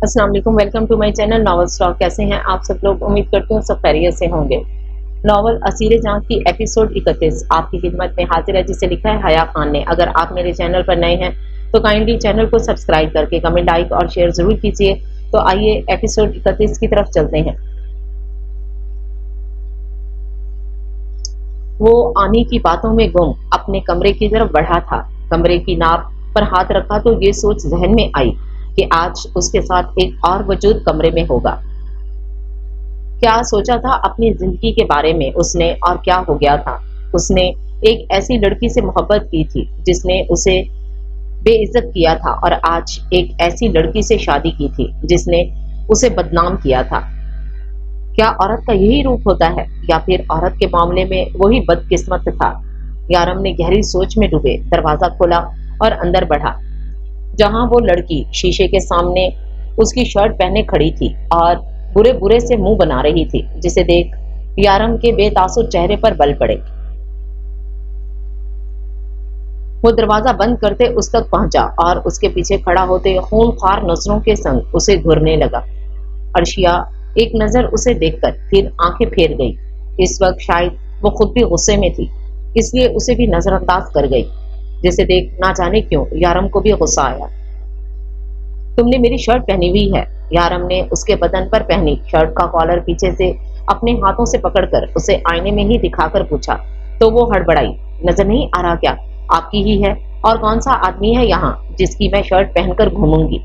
अस्सलाम वालेकुम, welcome to my channel novel stock. कैसे हैं आप सब लोग? उम्मीद करती हूँ सब खैरियत से होंगे। नॉवल असीरे जहाँ की एपिसोड 31 आपकी खिदमत में हाजिर है, जिसे लिखा है हया खान ने। अगर आप मेरे चैनल पर नए हैं तो काइंडली चैनल को सब्सक्राइब करके कमेंट, लाइक और शेयर जरूर कीजिए। तो आइए एपिसोड 31 की तरफ चलते हैं। वो आनी की बातों में गुम अपने कमरे की तरफ बढ़ा था। कमरे की नाप पर हाथ रखा तो ये सोच जहन में आई कि आज उसके साथ एक और वजूद कमरे में होगा। क्या सोचा था अपनी जिंदगी के बारे में उसने, और क्या हो गया था। उसने एक ऐसी लड़की से मोहब्बत की थी जिसने उसे बेइज्जत किया था, और आज एक ऐसी लड़की से शादी की थी जिसने उसे बदनाम किया था। क्या औरत का यही रूप होता है, या फिर औरत के मामले में वही बदकिस्मत था। यारम ने गहरी सोच में डूबे दरवाजा खोला और अंदर बढ़ा, जहां वो लड़की शीशे के सामने उसकी शर्ट पहने खड़ी थी और बुरे बुरे से मुंह बना रही थी, जिसे देख यारम के बेतासुर चेहरे पर बल पड़े। वो दरवाजा बंद करते उस तक पहुंचा और उसके पीछे खड़ा होते खूनख्वार नजरों के संग उसे घूरने लगा। अर्शिया एक नजर उसे देखकर फिर आंखें फेर गई। इस वक्त शायद वो खुद भी गुस्से में थी, इसलिए उसे भी नजरअंदाज कर गई, जिसे देख ना जाने क्यों यारम को भी गुस्सा आया। तुमने मेरी शर्ट पहनी हुई है। यारम ने उसके बदन पर पहनी शर्ट का कॉलर पीछे से अपने हाथों से पकड़कर उसे आईने में ही दिखाकर पूछा, तो वो हड़बड़ाई, नजर नहीं आ रहा क्या? आपकी ही है, और कौन सा आदमी है यहाँ जिसकी मैं शर्ट पहनकर घूमूंगी।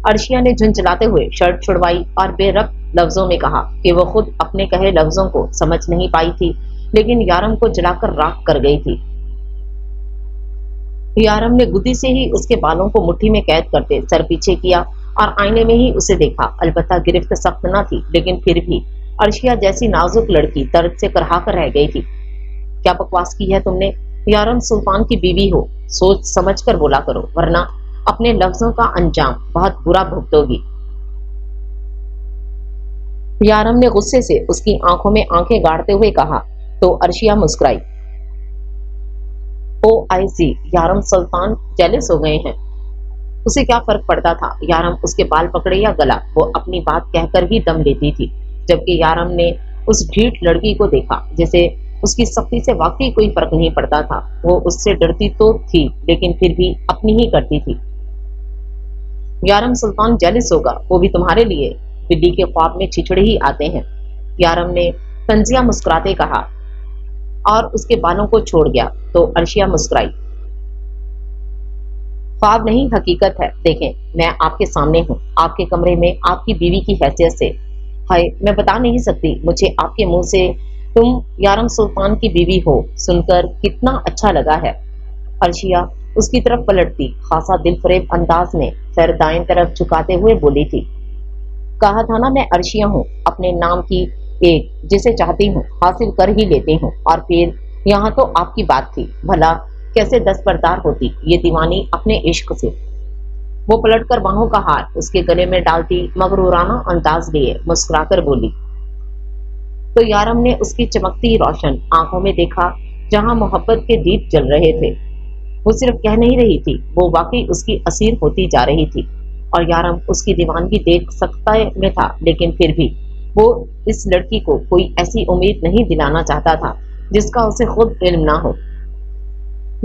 अर्शिया ने झुंझलाते हुए शर्ट छुड़वाई और बेरब्त लफ्जों में कहा कि वो खुद अपने कहे लफ्जों को समझ नहीं पाई थी, लेकिन यारम को जलाकर राख कर गई थी। यारम ने गुद्दी से ही उसके बालों को मुट्ठी में कैद करते सर पीछे किया और आईने में ही उसे देखा। अलबत्ता गिरफ्त सख्त न थी, लेकिन फिर भी अर्शिया जैसी नाजुक लड़की दर्द से करहा कर रह गई थी। क्या बकवास की है तुमने? यारम सुल्तान की बीवी हो, सोच समझ कर बोला करो, वरना अपने लफ्जों का अंजाम बहुत बुरा भुगतोगी। यारम ने गुस्से से उसकी आंखों में आंखें गाड़ते हुए कहा, तो अर्शिया मुस्कुराई। ओ आई सी, यारम सुल्तान जेलस हो गए हैं। उसे क्या फर्क पड़ता था यारम उसके बाल पकड़े या गला, वो अपनी बात कहकर ही दम लेती थी। जबकि यारम ने उस ढीठ लड़की को देखा जिसे उसकी सख्ती से वाकई कोई फर्क नहीं पड़ता था। वो उससे डरती तो थी, लेकिन फिर भी अपनी ही करती थी। यारम सुल्तान जेलस होगा, वो भी तुम्हारे लिए। बिल्ली के ख्वाब में छिछड़े ही आते हैं, यारम ने तंजिया मुस्कुराते कहा और उसके बालों को छोड़ गया। तो अर्शिया मुस्कुराई। ख्वाब नहीं, हकीकत है। देखें, मैं आपके सामने हूँ, आपके कमरे में, आपकी बीवी की हैसियत से। हाय, मैं बता नहीं सकती, मुझे आपके मुंह से तुम यारम सुल्तान की बीवी हो सुनकर कितना अच्छा लगा है। अर्शिया उसकी तरफ पलटती खासा दिलफरेब अंदाज में सर दाएं तरफ झुकाते हुए बोली थी, कहा था ना मैं अर्शिया हूँ, अपने नाम की एक जिसे चाहती हूँ हासिल कर ही लेती हूँ। और फिर यहाँ तो आपकी बात थी, भला कैसे दस्तबरदार होती ये दीवानी अपने इश्क से। वो पलटकर बाहों का हार उसके गले में डालती मगरूराना अंदाज लिए मुस्कुराकर बोली। तो यारम ने उसकी चमकती रोशन आंखों में देखा, जहां मोहब्बत के दीप जल रहे थे। वो सिर्फ कह नहीं रही थी, वो वाकई उसकी असीर होती जा रही थी। और यारम उसकी दीवानगी देख सकता में था, लेकिन फिर भी वो इस लड़की को कोई ऐसी उम्मीद नहीं दिलाना चाहता था जिसका उसे खुद इल्म ना हो।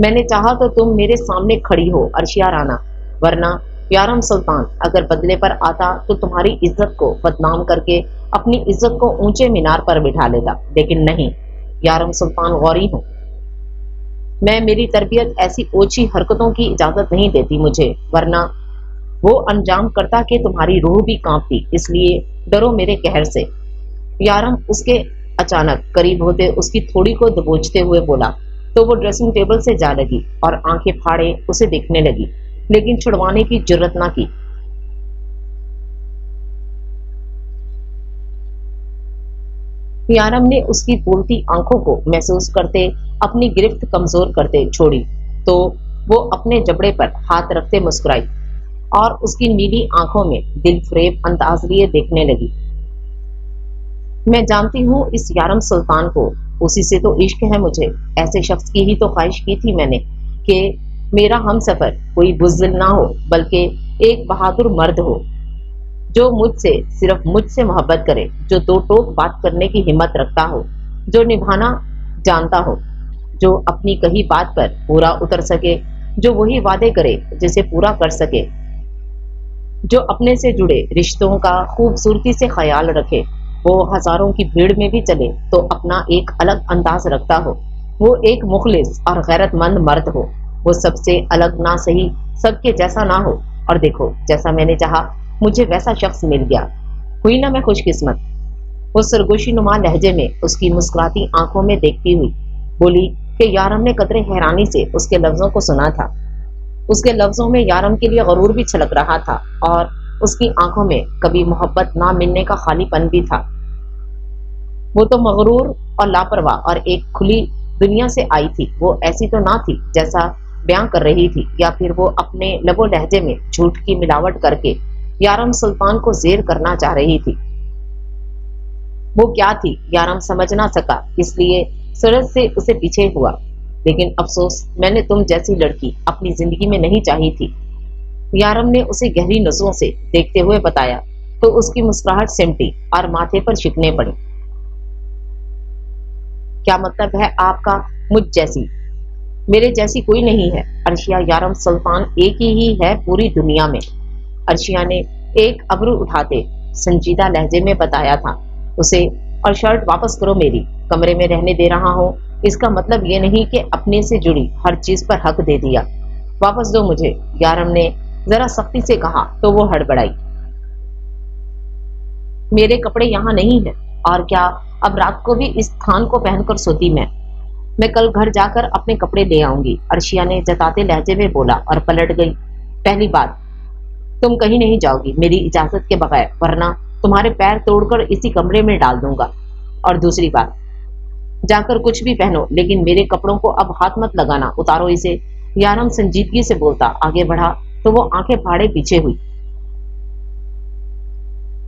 मैंने चाहा तो तुम मेरे सामने खड़ी हो अर्शिया राना, वरना यारम सुल्तान अगर बदले पर आता तो तुम्हारी इज्जत को बदनाम करके अपनी इज्जत को ऊंचे मीनार पर बिठा लेता। लेकिन नहीं, यारम सुल्तान गौरी हूं मैं, मेरी तरबियत ऐसी ओछी हरकतों की इजाजत नहीं देती मुझे, वरना वो अंजाम करता कि तुम्हारी रूह भी कांपती। इसलिए डरो मेरे कहर से। यारम उसके अचानक करीब होते उसकी थोड़ी को दबोचते हुए बोला, तो वो ड्रेसिंग टेबल से जा लगी और आंखें फाड़े उसे देखने लगी, लेकिन छुड़वाने की जुर्रत ना की। यारम ने उसकी बोलती आंखों को महसूस करते अपनी गिरफ्त कमजोर करते छोड़ी, तो वो अपने जबड़े पर हाथ रखते मुस्कुराई और उसकी नीली आंखों में दिल फरेब अंदाज लिए देखने लगी। मैं जानती हूँ इस यारम सुल्तान को, उसी से तो इश्क है मुझे। ऐसे शख्स की ही तो ख्वाहिश की थी मैंने कि मेरा हम सफर कोई बुज़दिल ना हो, बल्कि ایک बहादुर मर्द हो जो मुझसे सिर्फ मुझसे मोहब्बत करे, जो दो टोक बात करने की हिम्मत रखता हो, जो निभाना जानता हो, जो अपनी कही बात पर पूरा उतर सके, जो वही वादे करे जिसे पूरा कर सके, जो अपने से जुड़े रिश्तों का खूबसूरती से ख्याल रखे, वो हजारों की भीड़ में भी चले तो अपना एक अलग अंदाज रखता हो, वो एक मुखलिस और गैरतमंद मर्द हो, वो सबसे अलग ना सही सबके जैसा ना हो। और देखो जैसा मैंने चाहा मुझे वैसा शख्स मिल गया, हुई ना मैं खुशकिस्मत। वो सरगोशी नुमा लहजे में उसकी मुस्कुराती आंखों में देखती हुई बोली कि यारम ने कतरे हैरानी से उसके लफ्जों को सुना था। उसके लफ्जों में यारम के लिए गरूर भी छलक रहा था और उसकी आंखों में कभी मोहब्बत ना मिलने का खालीपन भी था। वो तो मगरूर और लापरवाह और एक खुली दुनिया से आई थी, वो ऐसी तो ना थी जैसा बयां कर रही थी, या फिर वो अपने लबो लहजे में झूठ की मिलावट करके यारम सुल्तान को जेर करना चाह रही थी। वो क्या थी यारम समझ ना सका, इसलिए सरस से उसे पीछे हुआ। लेकिन अफसोस मैंने तुम जैसी लड़की अपनी जिंदगी में नहीं चाही थी, यारम ने उसे गहरी नजरों से देखते हुए बताया। तो उसकी मुस्कुराहट सिमटी और माथे पर शिकने पड़ी। क्या मतलब है आपका मुझ जैसी? मेरे जैसी कोई नहीं है अर्शिया, यारम सुल्तान एक ही है पूरी दुनिया में। अर्शिया ने एक अबरू उठाते संजीदा लहजे में बताया था उसे। और शर्ट वापस करो, मेरी कमरे में रहने दे रहा हूँ, इसका मतलब ये नहीं कि अपने से जुड़ी हर चीज पर हक दे दिया। वापस दो मुझे, यारम ने जरा सख्ती से कहा तो वो हड़बड़ाई। मेरे कपड़े यहाँ नहीं है, और क्या अब रात को भी इस थान को पहनकर सोती मैं कल घर जाकर अपने कपड़े ले आऊंगी, अर्शिया ने जताते लहजे में बोला और पलट गई। पहली बात, तुम कहीं नहीं जाओगी मेरी इजाजत के बगैर, वरना तुम्हारे पैर तोड़कर इसी कमरे में डाल दूंगा। और दूसरी बात, जाकर कुछ भी पहनो लेकिन मेरे कपड़ों को अब हाथ मत लगाना, उतारो इसे। यारम संजीदगी से बोलता आगे बढ़ा तो वो आंखें फाड़े पीछे हुई।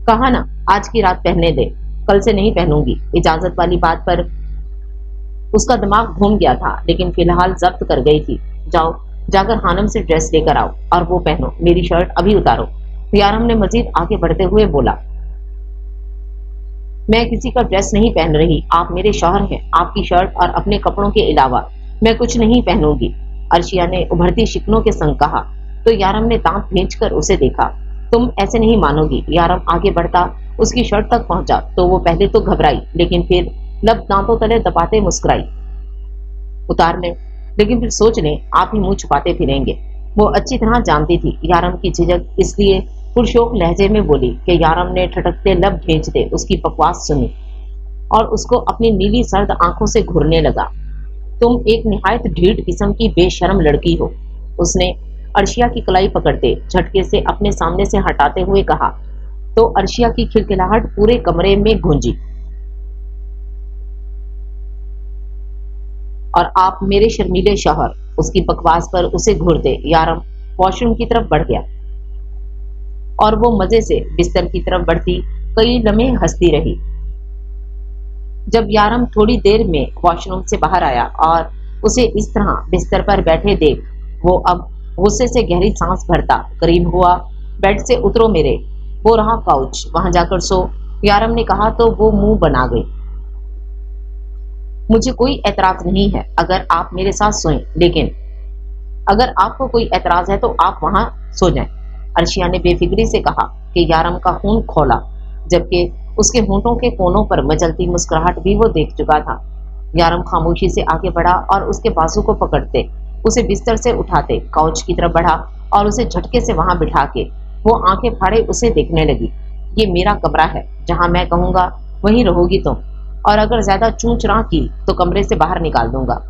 कहा ना आज की रात पहनने दे, कल से नहीं पहनूंगी। इजाजत वाली बात पर उसका दिमाग घूम गया था, लेकिन फिलहाल जब्त कर गई थी। जाओ जाकर हानम से ड्रेस लेकर आओ और वो पहनो, मेरी शर्ट अभी उतारो, यारम ने मजीद आगे बढ़ते हुए बोला। मैं किसी का ड्रेस नहीं पहन रही, आप मेरे शौहर हैं, आपकी शर्ट और अपने कपड़ों के अलावा मैं कुछ नहीं पहनूंगी, अर्शिया ने उभरती शिकनों के संग कहा। तो यारम ने दांत भींचकर उसे देखा। तुम ऐसे नहीं मानोगी। यारम आगे बढ़ता उसकी शर्ट तक पहुंचा तो वो पहले तो घबराई, लेकिन फिर लब दांतों तले दबाते मुस्कुराई। उतार ले, लेकिन फिर सोच ले आप ही मुंह छुपाते फिरेंगे। वो अच्छी तरह जानती थी यारम की झिझक, इसलिए पुरशोक लहजे में बोली कि यारम ने ठटकते लब भेजते उसकी बकवास सुनी और उसको अपनी नीली सर्द आंखों से घूरने लगा। तुम एक निहायत ढीठ किस्म की बेशर्म लड़की हो, उसने अर्शिया की कलाई पकड़ते झटके से अपने सामने से हटाते हुए कहा। तो अर्शिया की खिलखिलाहट पूरे कमरे में गूंजी। और आप मेरे शर्मीले शौहर, उसकी बकवास पर उसे घूरते यारम वॉशरूम की तरफ बढ़ गया और वो मजे से बिस्तर की तरफ बढ़ती कई लम्हे हंसती रही। जब यारम थोड़ी देर में वॉशरूम से बाहर आया और उसे इस तरह बिस्तर पर बैठे देख वो अब गुस्से से गहरी सांस भरता करीब हुआ। बेड से उतरो मेरे, वो रहा काउच, वहां जाकर सो, यारम ने कहा तो वो मुंह बना गई। मुझे कोई एतराज नहीं है अगर आप मेरे साथ सोएं, लेकिन अगर आपको कोई एतराज है तो आप वहां सो जाएं, अर्शिया ने बेफिक्री से कहा कि यारम का खून खोला, जबकि उसके होंठों के कोनों पर मचलती मुस्कुराहट भी वो देख चुका था। यारम खामोशी से आगे बढ़ा और उसके बाजू को पकड़ते उसे बिस्तर से उठाते काउच की तरफ बढ़ा और उसे झटके से वहां बिठा के वो आंखें फाड़े उसे देखने लगी। ये मेरा कमरा है, जहां मैं कहूंगा वहीं रहोगी तुम, और अगर ज्यादा चूं चुरा की तो कमरे से बाहर निकाल दूंगा,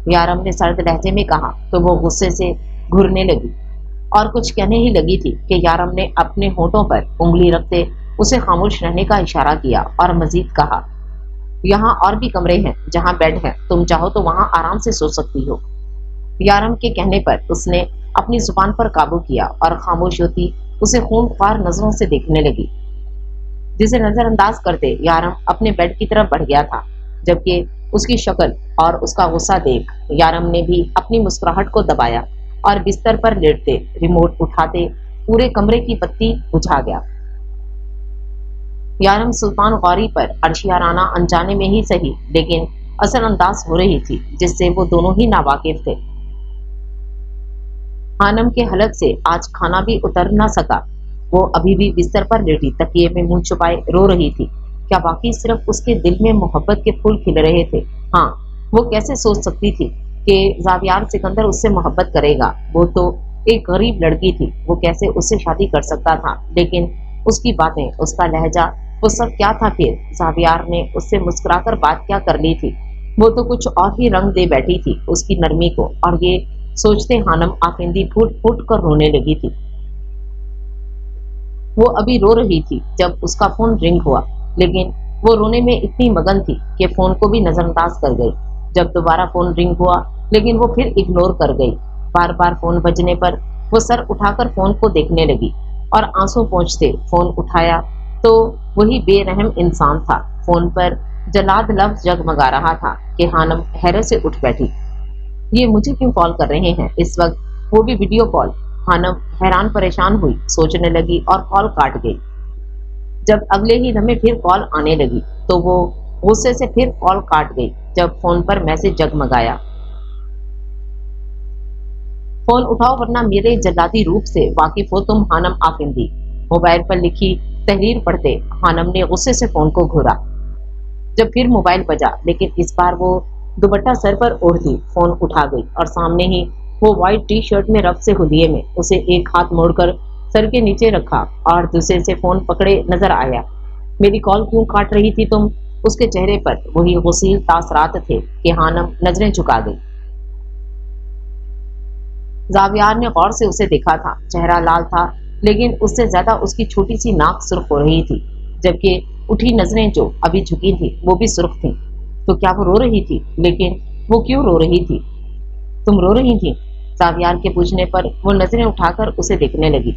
यारम ने सर्द लहजे में कहा। तो वो गुस्से से घुरने लगी और कुछ कहने ही लगी थी कि यारम ने अपने होठों पर उंगली रखते उसे खामोश रहने का इशारा किया और मजीद कहा, यहाँ और भी कमरे हैं जहां बेड है, तुम चाहो तो वहां आराम से सो सकती हो। यारम के कहने पर उसने अपनी जुबान पर काबू किया और खामोश होती उसे खूनख्वार नजरों से देखने लगी, जिसे नजरअंदाज करते यारम अपने बेड की तरफ बढ़ गया था। जबकि उसकी शक्ल और उसका गुस्सा देख यारम ने भी अपनी मुस्कुराहट को दबाया और बिस्तर पर लेटते रिमोट उठाते पूरे कमरे की बत्ती बुझा गया। यारम सुल्तान गौरी पर अर्शिया राना अनजाने में ही सही लेकिन असर अंदाज हो रही थी, जिससे वो दोनों ही नावाकिफ थे। हानम के हलक से आज खाना भी उतर न सका। वो अभी भी बिस्तर पर लेटी तकिए में मुंह छुपाए रो रही थी। क्या वाकई सिर्फ उसके दिल में मोहब्बत के फूल खिल रहे थे? हाँ, वो कैसे सोच सकती थी कि जावियार सिकंदर उससे मोहब्बत करेगा। वो तो एक गरीब लड़की थी, वो कैसे उससे शादी कर सकता था? लेकिन उसकी बातें, उसका लहजा, वो सब क्या था? फिर जावियार ने उससे मुस्कुराकर बात क्या कर ली थी? वो तो कुछ और ही रंग दे बैठी थी उसकी नरमी को। और ये सोचते हानम आफिंदी फूट फूट कर रोने लगी थी। वो अभी रो रही थी जब उसका फोन रिंग हुआ, लेकिन वो रोने में इतनी मगन थी कि फोन को भी नजरअंदाज कर गई। जब दोबारा फोन रिंग हुआ, लेकिन वो फिर इग्नोर कर गई। बार बार फोन बजने पर वो सर उठाकर फोन को देखने लगी और आंसू पोंछते फोन उठाया तो वही बेरहम इंसान था। फोन पर जलाद लफ्ज जगमगा रहा था कि हानम हैरत से उठ बैठी। ये मुझे क्यों कॉल कर रहे हैं इस वक्त, वो भी वीडियो कॉल? हानम हैरान परेशान हुई, सोचने लगी और कॉल काट गई। जब अगले ही लम्हे फिर कॉल आने लगी तो वो गुस्से से फिर कॉल काट गई। जब फोन पर मैसेज जगमगाया, फोन उठाओ वरना मेरे जल्लादी रूप से वाकिफ हो तुम हानम आफिंदी। मोबाइल पर लिखी तहरीर पढ़ते हानम ने गुस्से से फोन को घूरा। जब फिर मोबाइल बजा, लेकिन इस बार वो दुपट्टा सर पर ओढ़ती फोन उठा गई और सामने ही वो व्हाइट टी शर्ट में रफ से हुलिये में उसे एक हाथ मोड़कर सर के नीचे रखा और दूसरे से फोन पकड़े नजर आया। मेरी कॉल क्यों काट रही थी तुम? उसके चेहरे पर वही गुस्सील तासरात थे कि हानम नजरें झुका गई। जावियार ने गौर से उसे देखा था। चेहरा लाल था, लेकिन उससे ज्यादा उसकी छोटी सी नाक सुर्ख हो रही थी, जबकि उठी नजरें जो अभी झुकी थी वो भी सुर्ख थी। तो क्या वो रो रही थी? लेकिन वो क्यों रो रही थी? तुम रो रही थी? जावियार के पूछने पर वो नजरें उठाकर उसे देखने लगी।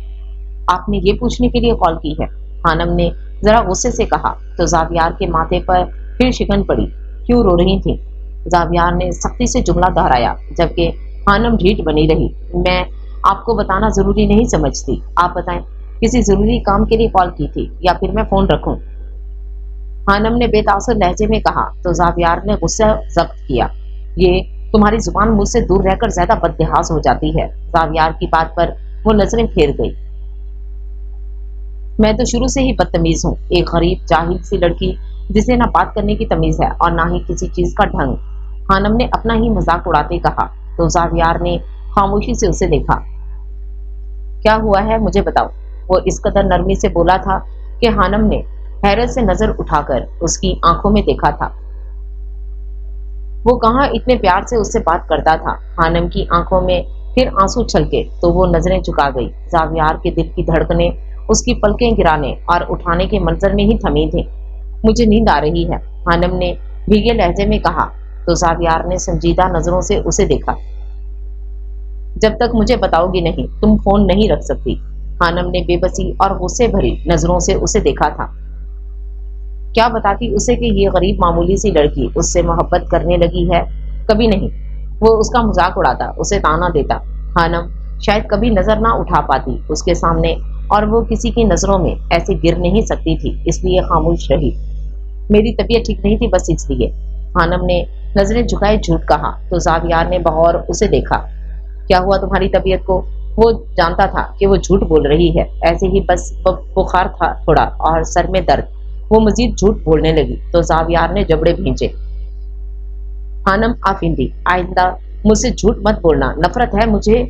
आपने ये पूछने के लिए कॉल की है? हानम ने जरा गुस्से से कहा तो जावियार के माथे पर फिर शिकन पड़ी। क्यों रो रही थी? जावियार ने सख्ती से जुमला दोहराया, जबकि हानम ढीठ बनी रही। मैं आपको बताना जरूरी नहीं समझती। आप बताएं, किसी जरूरी काम के लिए कॉल की थी या फिर मैं फोन रखूं? हानम ने बेतासुर लहजे में कहा तो जावियार ने गुस्सा जब्त किया। ये तुम्हारी जुबान मुझसे दूर रहकर ज्यादा बदलिहाज हो जाती है। जावियार की बात पर वो नजरें फेर गई। मैं तो शुरू से ही बदतमीज हूँ, एक गरीब जाहिल सी लड़की जिसे ना बात करने की तमीज है और ना ही किसी चीज का ढंग। हानम ने अपना ही मजाक उड़ाते कहा तो जावियार ने खामोशी से उसे देखा। क्या हुआ है मुझे बताओ, वो इस कदर नरमी से बोला था कि हानम ने हैरत से नजर उठाकर उसकी आंखों में देखा था। वो कहाँ इतने प्यार से उससे बात करता था। हानम की आंखों में फिर आंसू छलके तो वो नजरें झुका गई। जावियार के दिल की धड़कनें उसकी पलकें गिराने और उठाने के मंजर में ही थमी थी। मुझे नींद आ रही है, हानम ने भीगे लहजे में कहा तो जावियार ने संजीदा नजरों से उसे देखा। जब तक मुझे बताओगी नहीं तुम फोन नहीं रख सकती। हानम ने बेबसी और गुस्से भरी नजरों से उसे देखा था। क्या बताती उसे कि ये गरीब मामूली सी लड़की उससे मोहब्बत करने लगी है? कभी नहीं। वो उसका मजाक उड़ाता, उसे ताना देता। हानम शायद कभी नजर ना उठा पाती उसके सामने और वो किसी की नजरों में ऐसे गिर नहीं सकती थी, इसलिए खामोश रही। मेरी तबीयत ठीक नहीं थी बस इसलिए। हानम ने नजरें झुकाए झूठ कहा तो जावियार ने बगौर उसे देखा। क्या हुआ तुम्हारी तबीयत को? वो जानता था कि वो झूठ बोल रही है, ऐसे ही बस बुखार था थोड़ा और सर में दर्द। वो मजीद झूठ बोलने लगी तो जावियार ने जबड़े भींचे। हानम आफिंदी, आइंदा मुझसे झूठ मत बोलना, नफरत है मुझे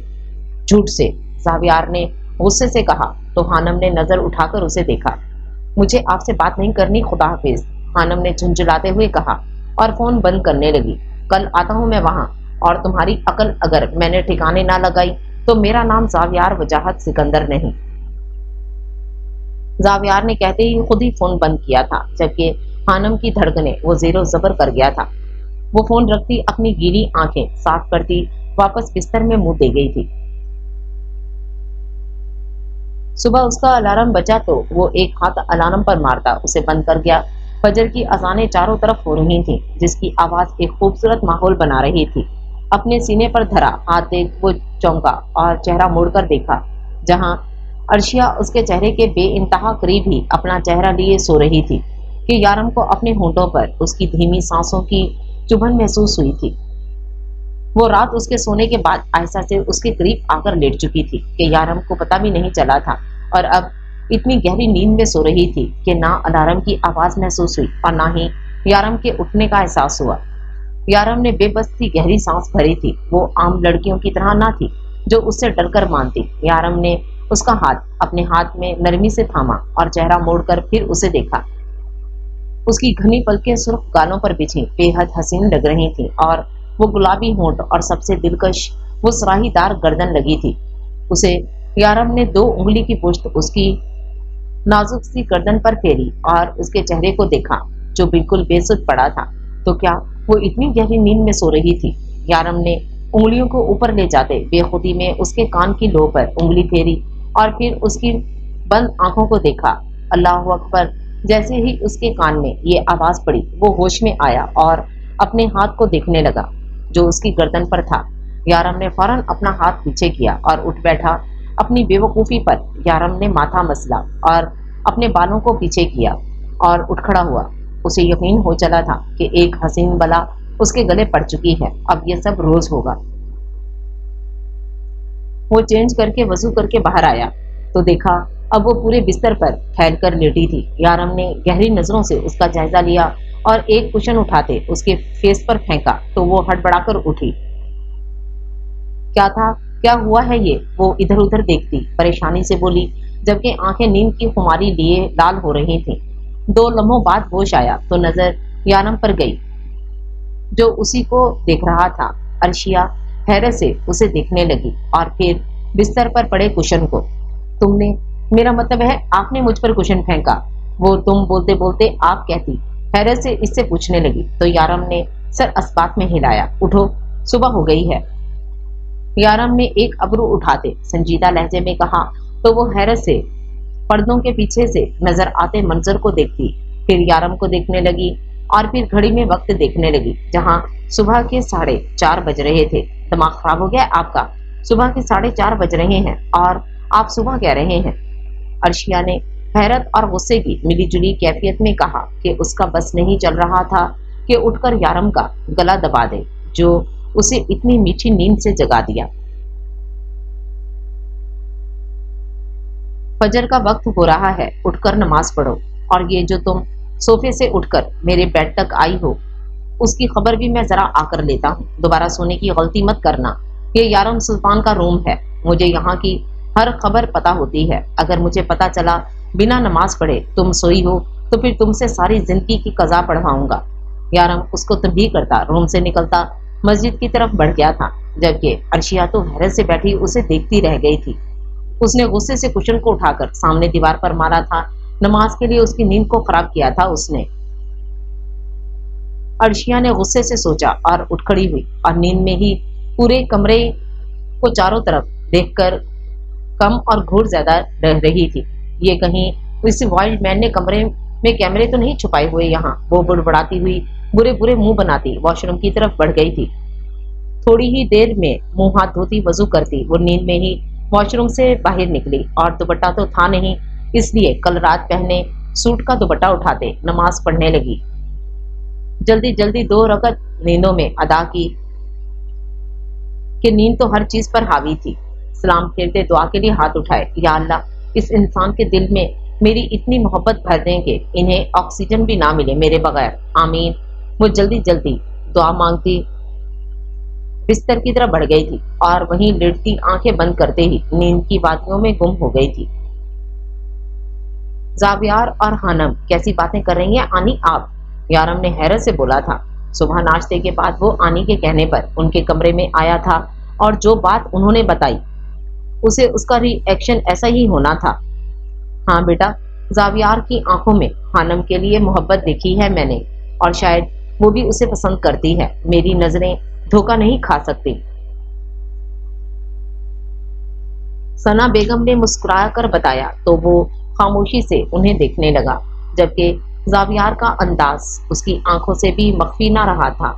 झूठ से, जावियार ने गुस्से से कहा तो हानम ने नजर उठाकर उसे देखा। मुझे आपसे बात नहीं करनी, खुदा हाफिज, हानम ने झुंझुलाते हुए कहा और फोन बंद करने लगी। कल आता हूं मैं वहां, और तुम्हारी अकल अगर मैंने ठिकाने ना लगाई तो मेरा नाम जावियार वजाहत सिकंदर नहीं। जावियार ने कहते ही खुद ही फोन बंद किया था, जबकि हानम की धड़कने वो जेरो जबर कर गया था। वो फोन रखती अपनी गीली आंखें साफ करती वापस बिस्तर में मुंह दे गई थी। सुबह उसका अलार्म बजा तो वो एक हाथ अलार्म पर मारता उसे बंद कर गया। फजर की अजानें चारों तरफ हो रही थीं, जिसकी आवाज एक खूबसूरत माहौल बना रही थी। अपने सीने पर धरा हाथ देख वो चौंका और चेहरा मोड़कर देखा। जहां अर्शिया उसके चेहरे के बेइंतहा करीब ही अपना चेहरा लिए सो रही थी कि यारम को अपने होंठों पर उसकी धीमी सांसों की चुभन महसूस हुई थी। वो रात उसके सोने के बाद आयशा से उसके करीब आकर लेट चुकी थी कि यारम को पता भी नहीं चला था, और अब इतनी गहरी नींद में सो रही थी कि ना अलार्म की आवाज महसूस हुई और ना ही यारम के उठने का एहसास हुआ। यारम ने बेबस सी गहरी सांस भरी थी। वो आम लड़कियों की तरह ना थी जो उससे डरकर मानती। यारम ने उसका हाथ अपने हाथ में नरमी से थामा और चेहरा मोड़कर फिर उसे देखा। उसकी घनी पलकें सुर्ख गालों पर बिछी बेहद हसीन लग रही थी और वो गुलाबी होंठ और सबसे दिलकश वो सराहीदार गर्दन लगी थी। उसे यारम ने 2 उंगली की पुश्त उसकी नाजुक सी गर्दन पर फेरी और उसके चेहरे को देखा जो बिल्कुल बेसुध पड़ा था। तो क्या वो इतनी गहरी नींद में सो रही थी? यारम ने उंगलियों को ऊपर ले जाते बेखुदी में उसके कान की लो पर उंगली फेरी और फिर उसकी बंद आंखों को देखा। अल्लाह अकबर! जैसे ही उसके कान में ये आवाज पड़ी वो होश में आया और अपने हाथ को देखने लगा जो उसकी गर्दन पर था। यारम ने फौरन अपना हाथ पीछे किया और उठ बैठा। अपनी बेवकूफ़ी पर यारम ने माथा मसला और अपने बालों को पीछे किया और उठ खड़ा हुआ। उसे यकीन हो चला था कि एक हसीन बला उसके गले पड़ चुकी है। अब यह सब रोज होगा। वो चेंज करके वजू करके बाहर आया तो देखा अब वो पूरे बिस्तर पर फैलकर लेटी थी। यारम ने गहरी नजरों से उसका जायजा लिया और एक कुशन उठाते उसके फेस पर फेंका तो वो हड़बड़ाकर उठी। क्या था? क्या हुआ है ये? वो इधर उधर देखती परेशानी से बोली, जबकि आंखें नींद की खुमारी लिए लाल हो रही थीं। 2 लम्हों बाद होश आया तो नजर यारम पर गई जो उसी को देख रहा था। अर्शिया हैरत से उसे देखने लगी और फिर बिस्तर पर पड़े कुशन को। तुमने, मेरा मतलब है आपने मुझ पर कुशन फेंका? वो तुम बोलते बोलते आप कहती हैरत से इससे पूछने लगी तो यारम ने सर अस्बात में हिलाया। उठो, सुबह हो गई है। यारम ने एक अबरू उठाते संजीदा लहजे में कहा तो वो हैरत से पर्दों के पीछे से नजर आते मंजर को देखती, फिर यारम को देखने लगी और फिर घड़ी में वक्त देखने लगी जहां सुबह के 4:30 बज रहे थे। दिमाग खराब हो गया आपका? सुबह के 4:30 बज रहे हैं और आप सुबह कह रहे हैं? अर्शिया ने हैरत और गुस्से की मिलीजुली कैफियत में कहा कि उसका बस नहीं चल रहा था कि उठकर यारम का गला दबा दे जो उसे इतनी मीठी नींद से जगा दिया। फजर का वक्त हो रहा है, उठकर नमाज पढ़ो। और ये जो तुम सोफे से उठकर मेरे बेड तक आई हो उसकी खबर भी मैं जरा आकर लेता हूँ। दोबारा सोने की गलती मत करना। ये यारम सुल्तान का रूम है। मुझे यहाँ की हर खबर पता होती है। अगर मुझे पता चला बिना नमाज पढ़े तुम सोई हो तो फिर तुमसे सारी जिंदगी की कज़ा पढ़वाऊंगा। यारम उसको तंबीह करता रूम से निकलता मस्जिद की तरफ बढ़ गया था, जबकि अर्शिया तो हैरत से बैठी उसे देखती रह गई थी। उसने गुस्से से कुशन को उठाकर सामने दीवार पर मारा था। नमाज के लिए उसकी नींद को खराब किया था उसने। अर्शिया ने गुस्से से सोचा और उठ खड़ी हुई और नींद में ही पूरे कमरे को चारों तरफ देखकर कम और घूर ज्यादा रह रही थी। ये कहीं इस वाइल्ड मैन ने कमरे में कैमरे तो नहीं छुपाए हुए यहाँ? वो बुड़बुड़ाती हुई बुरे बुरे मुंह बनाती वॉशरूम की तरफ बढ़ गई थी। थोड़ी ही देर में मुंह हाथ धोती वजू करती वो नींद में ही वॉशरूम से बाहर निकली और दुपट्टा तो था नहीं, इसलिए कल रात पहने सूट का दुपट्टा उठाते नमाज पढ़ने लगी। जल्दी जल्दी 2 रकत नींदों में अदा की कि नींद तो हर चीज पर हावी थी। सलाम फेरते दुआ के लिए हाथ उठाए, या अल्लाह, इस इंसान के दिल में मेरी इतनी मोहब्बत भर दें कि इन्हें ऑक्सीजन भी ना मिले मेरे बगैर, आमीन। वो जल्दी जल्दी दुआ मांगती बिस्तर की तरफ बढ़ गई थी और वहीं लेटती आंखें बंद करते ही नींद की वादियों में गुम हो गई थी। जावियार और हानम कैसी बातें कर रही हैं आनी आप? यारम ने हैरत से बोला था। सुबह नाश्ते के बाद वो आनी के कहने पर उनके कमरे में आया था और जो बात उन्होंने बताई उसे उसका रिएक्शन ऐसा ही होना था। हाँ बेटा, जावियार की आंखों में हानम के लिए मोहब्बत देखी है मैंने और शायद वो भी उसे पसंद करती है। मेरी नजरें धोखा नहीं खा सकती। सना बेगम ने मुस्कुरा कर बताया तो वो खामोशी से उन्हें देखने लगा, जबकि जावियार का अंदाज उसकी आंखों से भी मख्फी ना रहा था।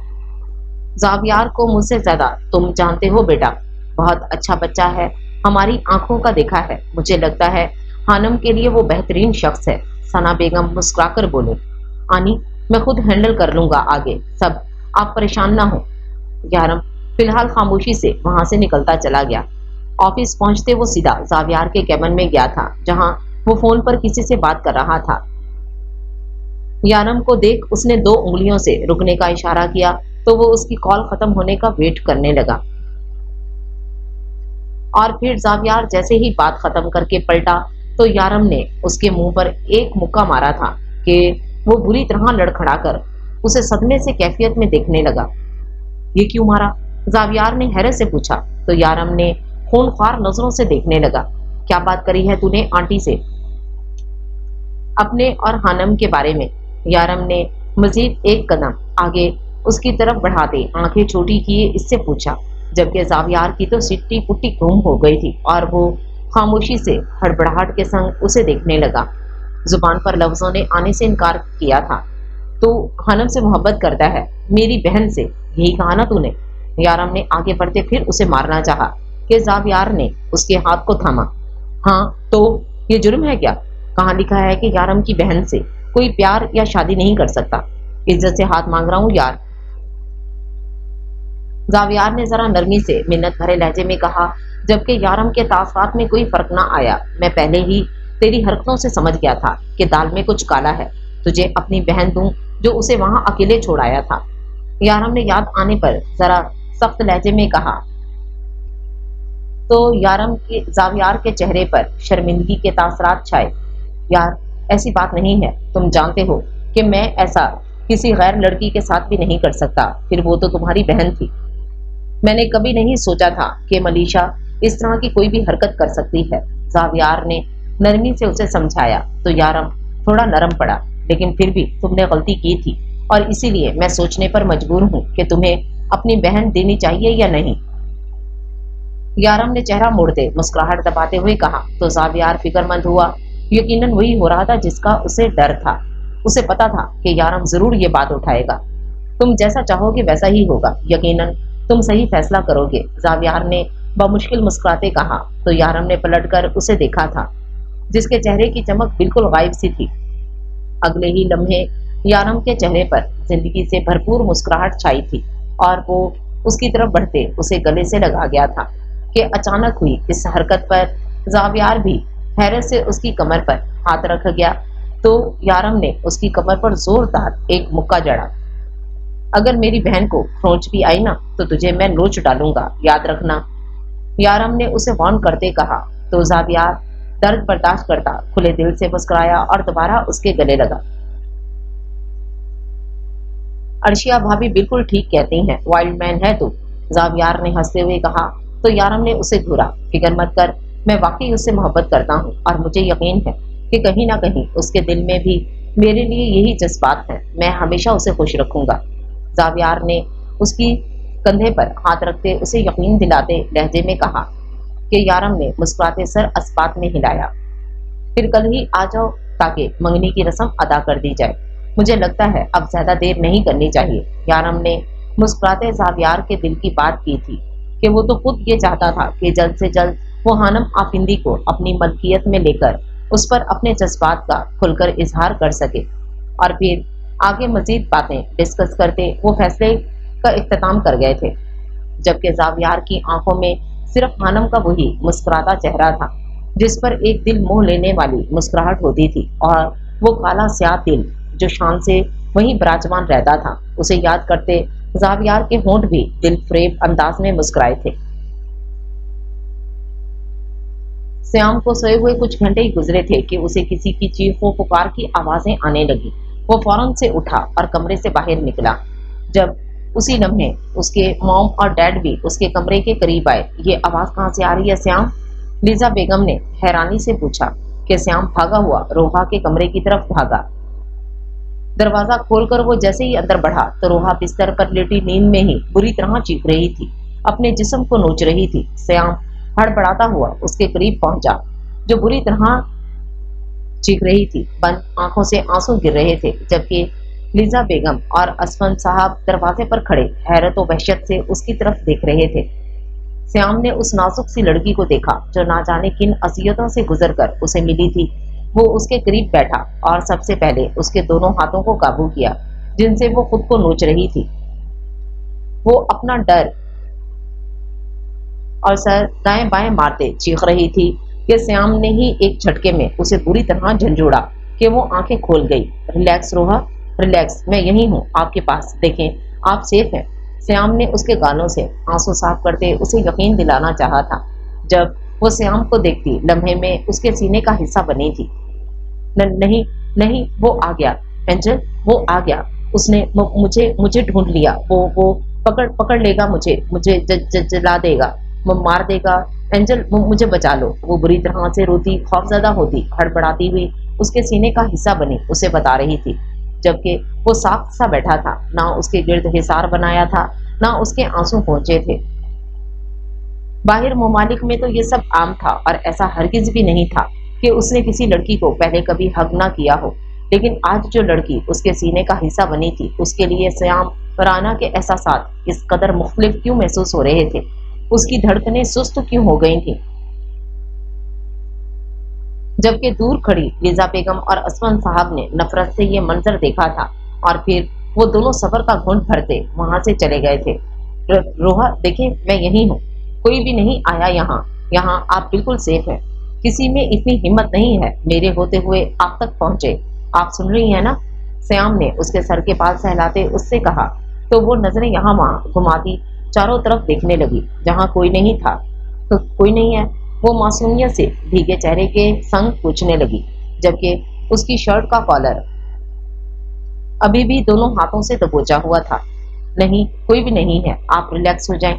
जावियार को मुझसे ज्यादा तुम जानते हो बेटा, बहुत अच्छा बच्चा है हमारी आंखों का देखा है। मुझे लगता है हानम के लिए वो बेहतरीन शख्स है। सना बेगम मुस्कुराकर बोले, आनी, मैं खुद हैंडल कर लूंगा आगे सब, आप परेशान ना हो। यारम फिलहाल खामोशी से वहां से निकलता चला गया। ऑफिस पहुंचते वो सीधा जावियार के कैबिन में गया था, जहां वो फोन पर किसी से बात कर रहा था। यारम को देख उसने 2 उंगलियों से रुकने का इशारा किया, तो वो उसकी कॉल खत्म होने का वेट करने लगा। और फिर जावियार जैसे ही बात खत्म करके पलटा, तो यारम ने उसके मुंह पर एक मुक्का मारा था कि वो बुरी तरह लड़खड़ाकर उसे सदमे से कैफियत में देखने लगा। ये क्यों मारा? जावियार ने हैरत से पूछा, तो यारम ने खूनख्वार नजरों से देखने लगा। क्या बात करी है तूने आंटी से? अपने और हानम के बारे में। यारम ने मजीद एक कदम आगे उसकी तरफ बढ़ाते आंखें छोटी किए इससे पूछा, जबकि जावियार की तो सिट्टी पुट्टी गुम हो गई थी और वो खामोशी से हड़बड़ाहट के संग उसे देखने लगा। जुबान पर लफ्जों ने आने से इनकार किया था। तू हानम से मोहब्बत करता है? मेरी बहन से, यही कहा ना तूने? यारम ने आगे बढ़ते फिर उसे मारना चाहा कि जावियार ने उसके हाथ को थामा। हाँ तो ये जुर्म है क्या? कहाँ लिखा है कि यारम की बहन से कोई प्यार या शादी नहीं कर सकता? इज्जत से हाथ मांग रहा हूँ यार। जावियार ने जरा नरमी से मिन्नत भरे लहजे में कहा, जबकि यारम के तासरात में कोई फर्क ना आया। मैं पहले ही तेरी हरकतों से समझ गया था कि दाल में कुछ काला है। तुझे अपनी बहन दूं जो उसे वहां अकेले छोड़ आया था। यारम ने याद आने पर जरा सख्त लहजे में कहा, तो जावियार के चेहरे पर शर्मिंदगी के तासरात छाए। यार ऐसी बात नहीं है, तुम जानते हो कि मैं ऐसा किसी गैर लड़की के साथ भी नहीं कर सकता। फिर वो तो तुम्हारी बहन थी। मैंने कभी नहीं सोचा था कि मलीशा इस तरह की कोई भी हरकत कर सकती है। जावियार ने नरमी से उसे समझाया, तो यारम थोड़ा नरम पड़ा। लेकिन फिर भी तुमने गलती की थी और इसीलिए मैं सोचने पर मजबूर हूं कि तुम्हें अपनी बहन देनी चाहिए या नहीं। यारम ने चेहरा मोड़ते मुस्कुराहट दबाते हुए कहा, तो जावियार फिक्रमंद हुआ। यकीनन वही हो रहा था जिसका उसे डर था। उसे पता था कि यारम जरूर ये बात उठाएगा। तुम जैसा चाहोगे वैसा ही होगा, यकीनन तुम सही फैसला करोगे, जावियार ने बमुश्किल मुस्कुराते कहा। तो यारम ने पलटकर उसे देखा था, जिसके चेहरे की चमक बिल्कुल गायब सी थी। अगले ही लम्हे यारम के चेहरे पर जिंदगी से भरपूर मुस्कुराहट छाई थी और वो उसकी तरफ बढ़ते उसे गले से लगा गया था कि अचानक हुई इस हरकत पर जावियार भी हैरत से उसकी कमर पर हाथ रख गया। तो यारम ने उसकी कमर पर जोरदार एक मुक्का जड़ा। अगर मेरी बहन को खरोंच भी आई ना तो तुझे मैं नोच डालूंगा, याद रखना, यारम ने उसे वार्न करते कहा। तो जावियार दर्द बर्दाश्त करता खुले दिल से मुस्कुराया और दोबारा उसके गले लगा। अर्शिया भाभी बिल्कुल ठीक कहती हैं, वाइल्ड मैन है तू, जावियार ने हंसते हुए कहा। तो यारम ने उसे घूरा। फिक्र मत कर, मैं वाकई उससे मोहब्बत करता हूँ और मुझे यकीन है कि कहीं ना कहीं उसके दिल में भी मेरे लिए यही जज्बात है। मैं हमेशा उसे खुश रखूंगा। जावियार ने उसकी कंधे पर हाथ रखते उसे यकीन दिलाते लहजे में कहा कि यारम ने मुस्कुराते सर अस्पात में हिलाया। फिर कल ही आ जाओ ताकि मंगनी की रस्म अदा कर दी जाए। मुझे लगता है अब ज्यादा देर नहीं करनी चाहिए। यारम ने मुस्कुराते जावियार के दिल की बात की थी कि वो तो खुद ये चाहता था कि जल्द से जल्द वो हानम आफिंदी को अपनी मलकियत में लेकर उस पर अपने जज्बात का खुलकर इजहार कर सके और फिर आगे मजीद बातें डिस्कस करते वो फैसले का इख्तिताम कर गए थे, जबकि जावियार की आंखों में सिर्फ हानम का वही मुस्कुराता चेहरा था जिस पर एक दिल मोह लेने वाली मुस्कुराहट होती थी और वो काला स्याह दिल जो शान से वहीं विराजमान रहता था। उसे याद करते जावियार के होंठ भी दिल फरेब अंदाज में मुस्कुराए थे। श्याम को सोए हुए कुछ घंटे ही गुजरे थे कि उसे किसी की चीखों पुकार की आवाजें आने लगी। वो फौरन से उठा और कमरे से बाहर निकला। जब उसी लम्हे उसके मॉम और डैड भी उसके कमरे के करीब आए। ये आवाज कहाँ से आ रही है श्याम? लीजा बेगम ने हैरानी से पूछा कि श्याम भागा हुआ रोहा के कमरे की तरफ भागा। दरवाजा खोलकर वो जैसे ही अंदर बढ़ा तो रोहा बिस्तर पर लेटी नींद में ही बुरी तरह चीख रही थी, अपने जिस्म को नोच रही थी। श्याम हड़बड़ाता हुआ उसके करीब पहुंचा, जो बुरी तरह चीख रही थी। बंद आंखों से आंसू गिर रहे थे, जबकि लीजा बेगम और असफन साहब दरवाजे पर खड़े हैरत और वहशत से उसकी तरफ देख रहे थे। श्याम ने उस नाजुक सी लड़की को देखा जो ना जाने किन अजियतों से गुजर कर उसे मिली थी। वो उसके करीब बैठा और सबसे पहले उसके दोनों हाथों को काबू किया जिनसे वो खुद को नोच रही थी। वो अपना डर और सर दाएं बाएं मारते चीख रही थी कि श्याम ने ही एक झटके में उसे बुरी तरह झंझोड़ा कि वो आंखें खोल गई। रिलैक्स रोहा, रिलैक्स, मैं यही हूँ आपके पास, देखें आप सेफ हैं। श्याम ने उसके गालों से आंसू साफ करते उसे यकीन दिलाना चाहा था। जब वो श्याम को देखती लम्हे में उसके सीने का हिस्सा बनी थी। नहीं नहीं, वो आ गया एंजल, वो आ गया, उसने मुझे मुझे ढूंढ लिया, वो पकड़ पकड़ लेगा मुझे, मुझे जला देगा, वो मार देगा। एंजल, मुझे बचा लो। वो बुरी तरह से रोती, खौफजदा होती, हड़बड़ाती हुई उसके सीने का हिस्सा बनी उसे बता रही थी, जबकि वो साफ सा बैठा था, ना उसके गिर्द हिसार बनाया था, ना उसके आंसू पहुंचे थे। बाहर ममालिक में तो ये सब आम था और ऐसा हरगिज भी नहीं था कि उसने किसी लड़की को पहले कभी हक ना किया हो। लेकिन आज जो लड़की उसके सीने का हिस्सा बनी थी, उसके लिए श्याम राना के एहसासात इस कदर मुख्तलिफ क्यों महसूस हो रहे थे? उसकी धड़कनें सुस्त क्यों हो गई थी? जबकि दूर खड़ी लीजा बेगम और असमान साहब ने नफरत से ये मंजर देखा था और फिर वो दोनों सफर का घूंट भरते वहां से चले गए थे। रोहा, देखें मैं यही हूँ, कोई भी नहीं आया यहाँ, यहाँ आप बिल्कुल सेफ हैं। किसी में इतनी हिम्मत नहीं है मेरे होते हुए आप तक पहुंचे। आप सुन रही हैं ना? श्याम ने उसके सर के पास सहलाते उससे कहा, तो वो नजरें यहाँ वहां घुमाती चारों तरफ देखने लगी। जहाँ कोई नहीं था तो कोई नहीं है, वो मासूमियत से भीगे चेहरे के संग पूछने लगी, जबकि उसकी शर्ट का कॉलर अभी भी दोनों हाथों से दबोचा हुआ था। नहीं, कोई भी नहीं है, आप रिलैक्स हो जाएं।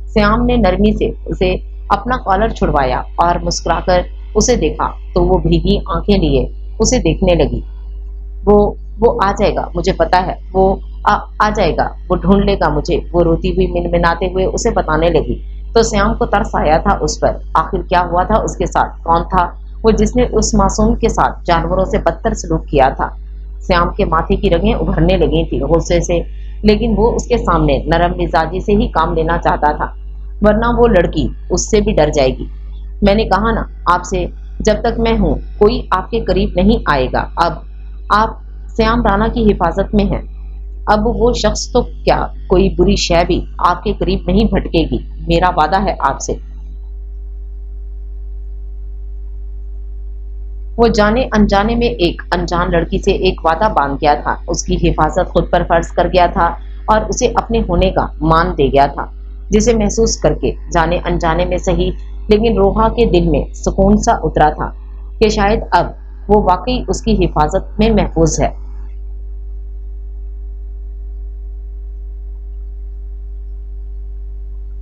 श्याम ने नरमी से उसे अपना कॉलर छुड़वाया और मुस्कुराकर उसे देखा तो वो भीगी आंखें लिए उसे देखने लगी। वो आ जाएगा, मुझे पता है, वो आ जाएगा, वो ढूंढ लेगा मुझे, वो रोती हुई मिनमिनाते हुए उसे बताने लगी। तो श्याम को तरस आया था उस पर। आखिर क्या हुआ था उसके साथ? कौन था वो जिसने उस मासूम के साथ जानवरों से बदतर सलूक किया था? श्याम के माथे की रगें उभरने लगी थी गुस्से से, लेकिन वो उसके सामने नरम मिजाजी से ही काम लेना चाहता था, वरना वो लड़की उससे भी डर जाएगी। मैंने कहा ना आपसे, जब तक मैं हूं कोई आपके करीब नहीं आएगा। अब आप श्याम राणा की हिफाजत में हैं। अब वो शख्स तो क्या, कोई बुरी शय भी आपके करीब नहीं भटकेगी, मेरा वादा है आपसे। वो जाने अनजाने में एक अनजान लड़की से एक वादा बांध गया था, उसकी हिफाजत खुद पर फर्ज कर गया था और उसे अपने होने का मान दे गया था, जिसे महसूस करके जाने अनजाने में सही, लेकिन रोहा के दिल में सुकून सा उतरा था कि शायद अब वो वाकई उसकी हिफाजत में महफूज है।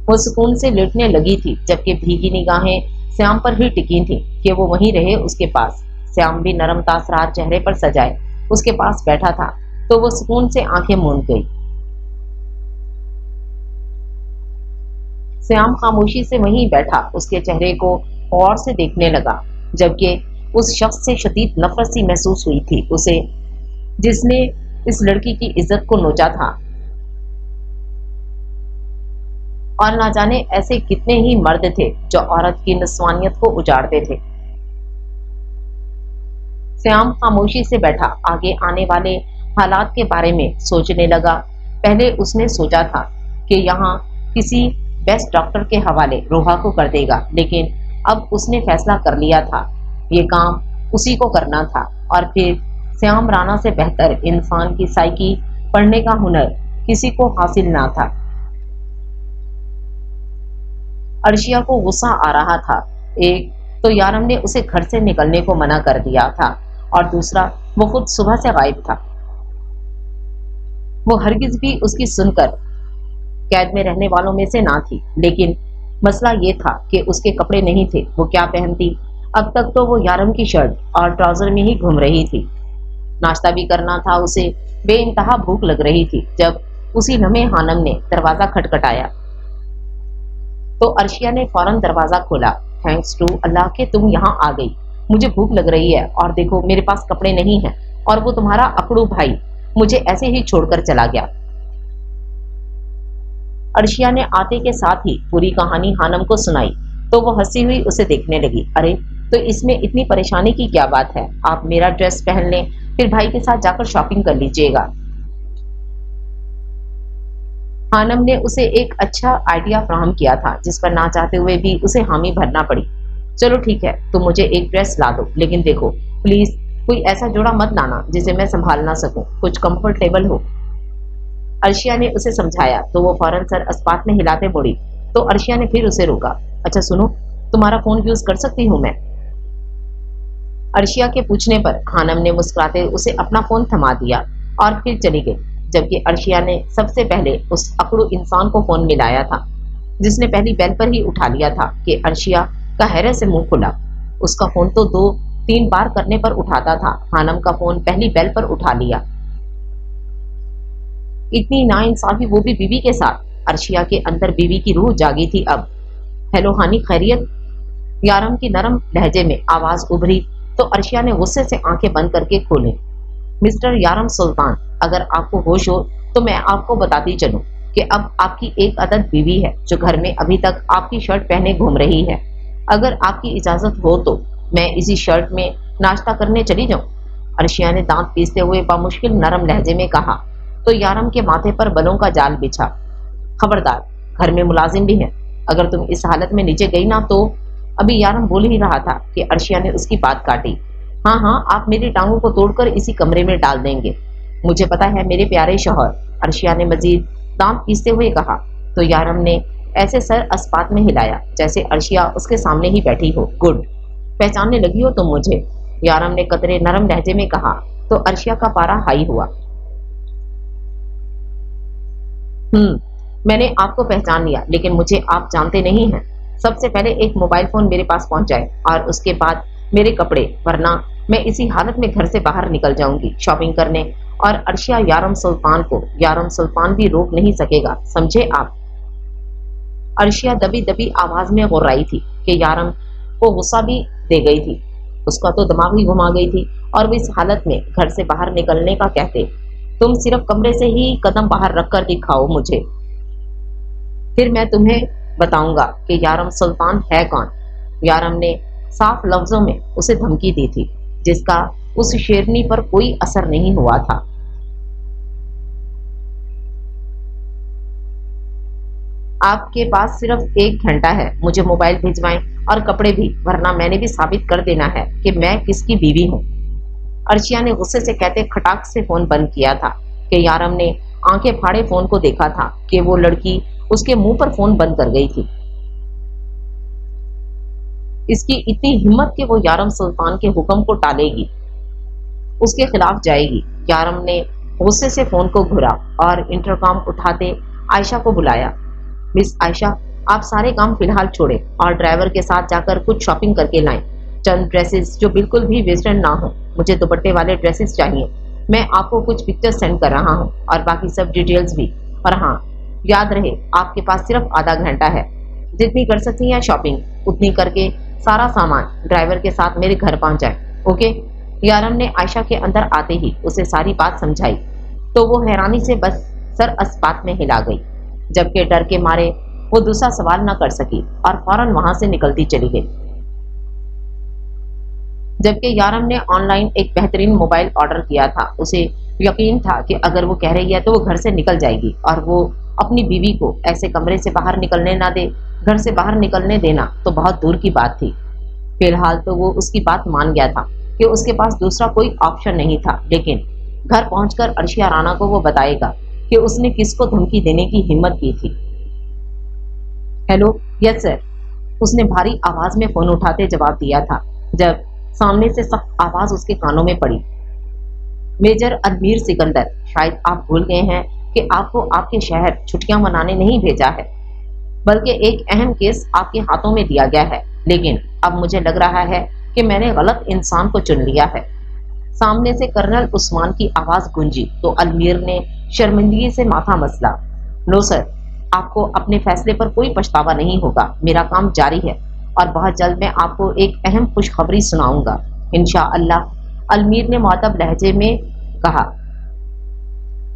वो सुकून से लेटने लगी थी, जबकि भीगी निगाहें श्याम पर ही टिकी थी कि वो वहीं रहे उसके पास। श्याम भी नरम तासरात चेहरे पर सजाए उसके पास बैठा था, तो वो सुकून से आंखें मूंद गई। श्याम खामोशी से वहीं बैठा उसके चेहरे को गौर से देखने लगा, जबकि उस शख्स से शदीद नफरत सी महसूस हुई थी उसे, जिसने इस लड़की की इज्जत को नोचा था। और ना जाने ऐसे कितने ही मर्द थे जो औरत की नस्वानियत को उजाड़ते थे। श्याम खामोशी से बैठा आगे आने वाले हालात के बारे में सोचने लगा। पहले उसने सोचा था कि यहाँ किसी बेस्ट डॉक्टर के हवाले रोहा को कर देगा, लेकिन अब उसने फैसला कर लिया था ये काम उसी को करना था। और फिर श्याम राणा से बेहतर इंसान की साइकी पढ़ने का हुनर किसी को हासिल ना था। अर्शिया को गुस्सा आ रहा था। एक तो यारम ने उसे घर से निकलने को मना कर दिया था और दूसरा वो खुद सुबह से गायब था। वो हरगिज भी उसकी सुनकर कैद में रहने वालों में से ना थी, लेकिन मसला ये था कि उसके कपड़े नहीं थे, वो क्या पहनती? अब तक तो वो यारम की शर्ट और ट्राउजर में ही घूम रही थी। नाश्ता भी करना था उसे, बेइंतहा भूख लग रही थी। जब उसी लम्हे हानम ने दरवाजा खटखटाया तो अर्शिया ने फौरन दरवाजा खोला। थैंक्स टू अल्लाह के तुम यहाँ आ गई, मुझे भूख लग रही है और देखो मेरे पास कपड़े नहीं हैं, और वो तुम्हारा अकड़ू भाई मुझे ऐसे ही छोड़कर चला गया। अर्शिया ने आते के साथ ही पूरी कहानी हानम को सुनाई तो वो हंसी हुई उसे देखने लगी। अरे तो इसमें इतनी परेशानी की क्या बात है, आप मेरा ड्रेस पहन लें, फिर भाई के साथ जाकर शॉपिंग कर लीजिएगा। हानम ने उसे एक अच्छा आइडिया फ्राहम किया था जिस पर ना चाहते हुए भी उसे हामी भरना पड़ी। चलो ठीक है, तुम मुझे एक ड्रेस ला दो, लेकिन देखो प्लीज कोई ऐसा जोड़ा मत लाना जिसे मैं संभाल ना सकूं, कुछ कंफर्टेबल हो। अर्शिया ने उसे समझाया तो वो फौरन सर अस्पात में हिलाते मुड़ी तो अर्शिया ने फिर उसे रोका। अच्छा सुनो, तुम्हारा फोन यूज कर सकती हूँ मैं? अर्शिया के पूछने पर हानम ने मुस्कुराते उसे अपना फोन थमा दिया और फिर चली गई, जबकि अर्शिया ने सबसे पहले उस अकड़ू इंसान को फोन मिलाया था जिसने पहली बेल पर ही उठा लिया था कि अर्शिया का हैरत से मुंह खुला। उसका फोन तो 2-3 बार करने पर उठाता था, हानम का फोन पहली बेल पर उठा लिया। इतनी नाइंसाफी, वो भी बीवी के साथ। अर्शिया के अंदर बीवी की रूह जागी थी अब। हेलो हानी, खैरियत? यारम की नरम लहजे में आवाज उभरी तो अर्शिया ने गुस्से से आंखें बंद करके खोली। मिस्टर यारम सुल्तान, अगर आपको होश हो तो मैं आपको बताती चलूं कि अब आपकी एक अदद बीवी है जो घर में अभी तक आपकी शर्ट पहने घूम रही है। अगर आपकी इजाजत हो तो मैं इसी शर्ट में नाश्ता करने चली जाऊं। अर्शिया ने दांत पीसते हुए बामुश्किल नरम लहजे में कहा तो यारम के माथे पर बलों का जाल बिछा। खबरदार, घर में मुलाजिम भी है, अगर तुम इस हालत में नीचे गई ना तो। अभी यारम बोल ही रहा था कि अर्शिया ने उसकी बात काटी। हाँ हाँ, आप मेरी टांगों को तोड़कर इसी कमरे में डाल देंगे, मुझे पता है मेरे प्यारे शौहर, अर्शिया ने मजीद दांत पीसते हुए कहा तो यारम ने ऐसे सर अस्पात में हिलाया जैसे अर्शिया उसके सामने ही बैठी हो। गुड, पहचानने लगी हो तुम मुझे, यारम ने कतरे नरम लहजे में कहा तो अर्शिया का पारा हाई हुआ। मैंने आपको पहचान लिया, लेकिन मुझे आप जानते नहीं हैं। सबसे पहले एक मोबाइल फोन मेरे पास पहुंच जाए और उसके बाद मेरे कपड़े, वरना मैं इसी हालत में घर से बाहर निकल जाऊंगी शॉपिंग करने, और अर्शिया यारम सुल्तान को यारम सुल्तान भी रोक नहीं सकेगा, समझे आप? अर्शिया दबी दबी आवाज में गुर्राई थी कि यारम को गुस्सा भी दे गई थी, उसका तो दिमाग ही घुमा गई थी, और वो इस हालत में घर से बाहर निकलने का कहते। तुम सिर्फ कमरे से ही कदम बाहर रखकर दिखाओ मुझे, फिर मैं तुम्हें बताऊंगा कि यारम सुल्तान है कौन। यारम ने साफ लफ्जों में उसे धमकी दी थी जिसका उस शेरनी पर कोई असर नहीं हुआ था। आपके पास सिर्फ 1 घंटा है, मुझे मोबाइल भिजवाएं और कपड़े भी, वरना मैंने भी साबित कर देना है कि मैं किसकी बीवी हूँ। अर्शिया ने गुस्से से कहते खटाक से फोन बंद किया था कि यारम ने आंखें फाड़े फोन को देखा था कि वो लड़की उसके मुंह पर फोन बंद कर गई थी। इसकी इतनी हिम्मत कि वो यारम सुल्तान के हुक्म को टालेगी, उसके खिलाफ जाएगी। यारम ने गुस्से से फोन को घुरा और इंटरकॉम उठाते आयशा को बुलाया। मिस आयशा, आप सारे काम फिलहाल छोड़े और ड्राइवर के साथ जाकर कुछ शॉपिंग करके लाएं, चंद ड्रेसेस जो बिल्कुल भी वेस्टर्न ना हो, मुझे दुपट्टे वाले ड्रेसेस चाहिए। मैं आपको कुछ पिक्चर्स सेंड कर रहा हूँ और बाकी सब डिटेल्स भी। और हाँ, याद रहे आपके पास सिर्फ आधा घंटा है, जितनी कर सकती हैं शॉपिंग उतनी करके सारा सामान ड्राइवर के साथ मेरे घर पहुंच जाए, ओके? यारम ने आयशा के अंदर आते ही उसे सारी बात समझाई तो वो हैरानी से बस सर अस्पात में हिला गई, जबकि डर के मारे वो दूसरा सवाल न कर सकी और फौरन वहां से निकलती चली गई। जबकि यारम ने ऑनलाइन एक बेहतरीन मोबाइल ऑर्डर किया था, उसे यकीन था कि अगर वो कह रही है तो वो घर से निकल जाएगी और वो अपनी बीवी को ऐसे कमरे से बाहर निकलने ना दे। घर से बाहर निकलने देना तो बहुत दूर की बात थी। फिलहाल तो वो उसकी बात मान गया था कि उसके पास दूसरा कोई ऑप्शन नहीं था, लेकिन घर पहुंचकर अर्शिया राना को वो बताएगा कि उसने किसको धमकी देने की हिम्मत की थी। हेलो, यस सर, उसने भारी आवाज में फोन उठाते जवाब दिया था जब सामने से सख्त आवाज उसके कानों में पड़ी। मेजर अदमीर सिकंदर, शायद आप भूल गए हैं कि आपको आपके शहर छुट्टियां मनाने नहीं भेजा है, बल्कि एक अहम केस आपके हाथों में दिया गया है। लेकिन अब मुझे लग रहा है कि मैंने गलत इंसान को चुन लिया है। सामने से कर्नल उस्मान की आवाज गूंजी तो अदमीर ने शर्मिंदगी से माथा मसला। नो सर, आपको अपने फैसले पर कोई पछतावा नहीं होगा, मेरा काम जारी है और बहुत जल्द मैं आपको एक अहम खुशखबरी सुनाऊंगा इंशाअल्लाह, अल्मीर ने मुअद्दब लहजे में कहा।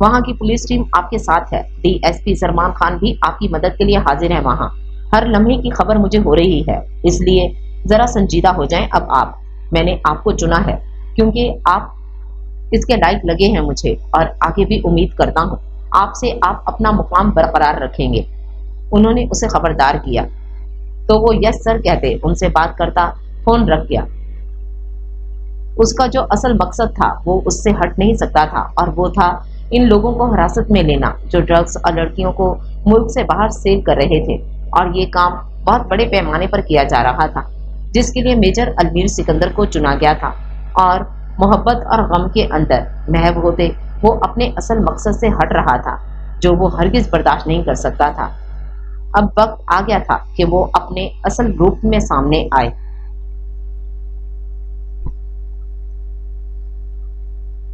वहाँ की पुलिस टीम आपके साथ है, डीएसपी सलमान खान भी आपकी मदद के लिए हाजिर है वहाँ। हर लम्हे की खबर मुझे हो रही है, इसलिए जरा संजीदा हो जाएं अब आप। मैंने आपको चुना है क्योंकि आप इसके लायक लगे हैं मुझे, और आगे भी उम्मीद करता हूँ आपसे आप अपना मुकाम बरकरार रखेंगे। उन्होंने उसे खबरदार किया तो वो यस सर कहते उनसे बात करता, फोन रख गया। उसका जो असल मकसद था वो उससे हट नहीं सकता था, और वो था इन लोगों को हिरासत में लेना जो ड्रग्स और लड़कियों को मुल्क से बाहर सेल कर रहे थे। और ये काम बहुत बड़े पैमाने पर किया जा रहा था, जिसके लिए मेजर अलमीर सिकंदर को चुना गया था। और मोहब्बत और गम के अंदर महव होते वो अपने असल मकसद से हट रहा था, जो वो हरगिज बर्दाश्त नहीं कर सकता था। अब वक्त आ गया था कि वो अपने असल रूप में सामने आए।